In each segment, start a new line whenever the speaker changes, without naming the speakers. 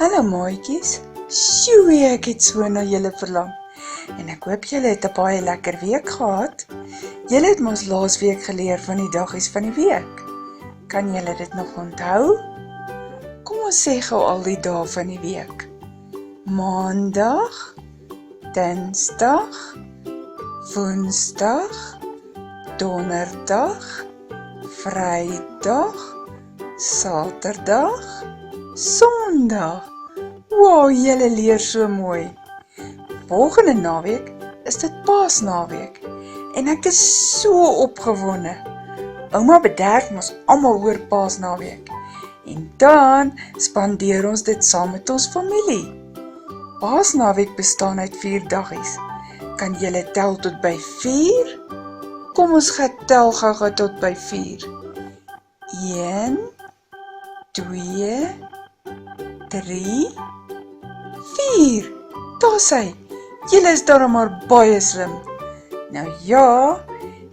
Hallo maatjies, sjoe, ek het so na julle verlang. En ek hoop julle het 'n baie lekker week gehad. Julle het mos laas week geleer van die daggies van die week. Kan julle dit nog onthou? Kom ons sê gou al die dae van die week. Maandag, Dinsdag, Woensdag, Donderdag, Vrydag, Saterdag, Sondag. Wow, julle leer so mooi. Volgende naweek is dit Paasnaweek en ek is so opgewonde. Ouma bederf ons almal oor Paasnaweek en dan spandeer ons dit saam met ons familie. Paasnaweek bestaan uit 4 daggies. Kan julle tel tot by 4? Kom ons gaan tel gou tot by 4. 1, 2, 3, 4. Daar sê, julle is daarom maar baie slim. Nou ja,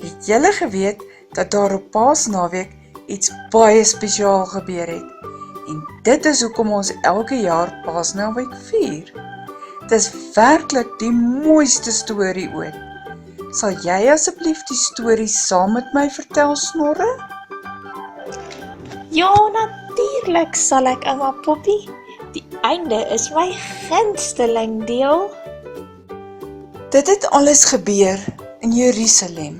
het julle geweet dat daar op Paasnaweek iets baie spesiaal gebeur het? En dit is hoekom ons elke jaar Paasnaweek vier. Dit is werklik die mooiste storie ooit. Sal jy asseblief die storie saam met my vertel, Snorre?
Ja, natuurlijk sal ek, ouma Poppie. Die einde is my gunsteling deel.
Dit het alles gebeur in Jerusalem.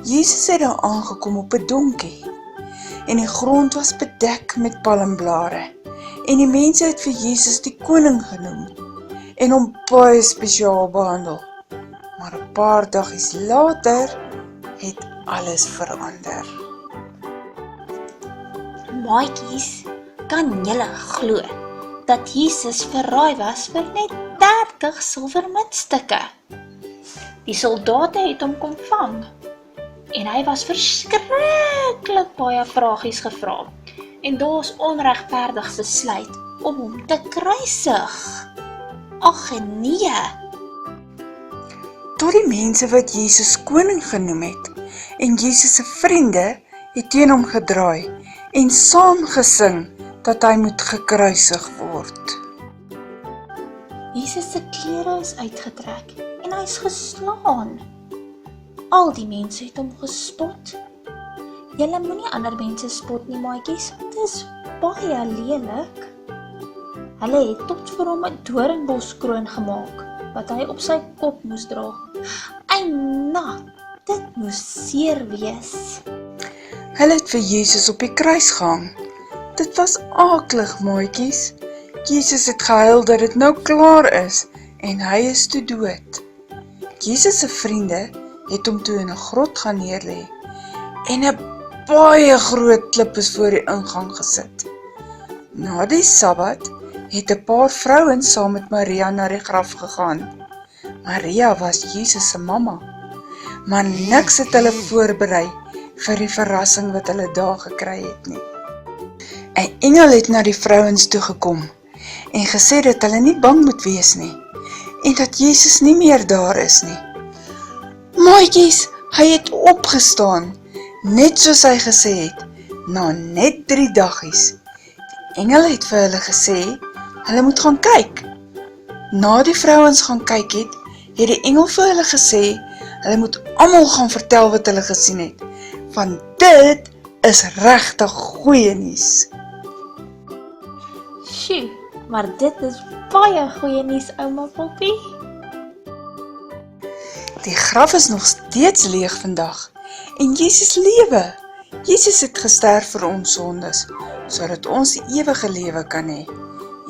Jesus het daar aangekom op 'n donkie en die grond was bedek met palmblare en die mense het vir Jesus die koning genoem en hom baie spesiaal behandel. Maar 'n paar dagies later het alles verander.
Maatjies, kan julle glo dat Jesus verraai was vir net 30 silwermuntstukke? Die soldate het hom kom vang en hy was verskriklik baie vragies gevra en daar's onregverdig besluit om hom te kruisig. Ag nee!
Tot die mense wat Jesus koning genoem het en Jesus se vriende het teen hom gedraai en saam gesing dat hy moet gekruisig word.
Jesus se klere is uitgetrek en hy is geslaan. Al die mense het hom gespot. Julle moenie ander mense spot nie, maatjies, dit is baie lelik. Hulle het tot vir hom 'n doringboskroon gemaak, wat hy op sy kop moes dra. Eina, dit moes seer wees.
Hulle het vir Jesus op die kruis gehang. Dit was aaklig, maatjies. Jesus het gehuil dat dit nou klaar is en hy is toe dood. Jesus se vriende het hom toe in 'n grot gaan neerlê en 'n baie groot klip is voor die ingang gesit. Na die Sabbat het 'n paar vrouens saam met Maria na die graf gegaan. Maria was Jesus se mamma, maar niks het hulle voorberei vir die verrassing wat hulle daar gekry het nie. 'n Engel het na die vrouens toegekom en gesê dat hulle nie bang moet wees nie en dat Jesus nie meer daar is nie. Maatjies, hy het opgestaan, net soos hy gesê het, na net 3 daggies. Die engel het vir hulle gesê, hulle moet gaan kyk. Na die vrouens gaan kyk het die engel vir hulle gesê, hulle moet almal gaan vertel wat hulle gesien het, want dit is regtig goeie nuus.
Sjoe, maar dit is baie goeie nuus, ouma Poppie.
Die graf is nog steeds leeg vandag en Jesus lewe. Jesus het gesterf vir ons sondes, sodat ons die ewige lewe kan hê.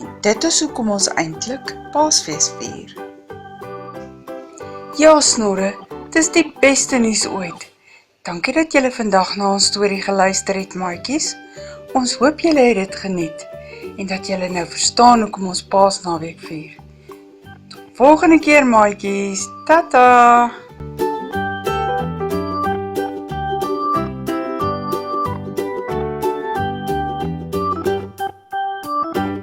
En dit is hoekom ons eintlik Paasfees vier. Ja, Snorre, dit is die beste nuus ooit. Dankie dat julle vandag na ons storie geluister het, maatjies. Ons hoop julle het dit geniet en dat julle nou verstaan hoekom ons Paasnaweek vier. Tot volgende keer, maatjies. Tata!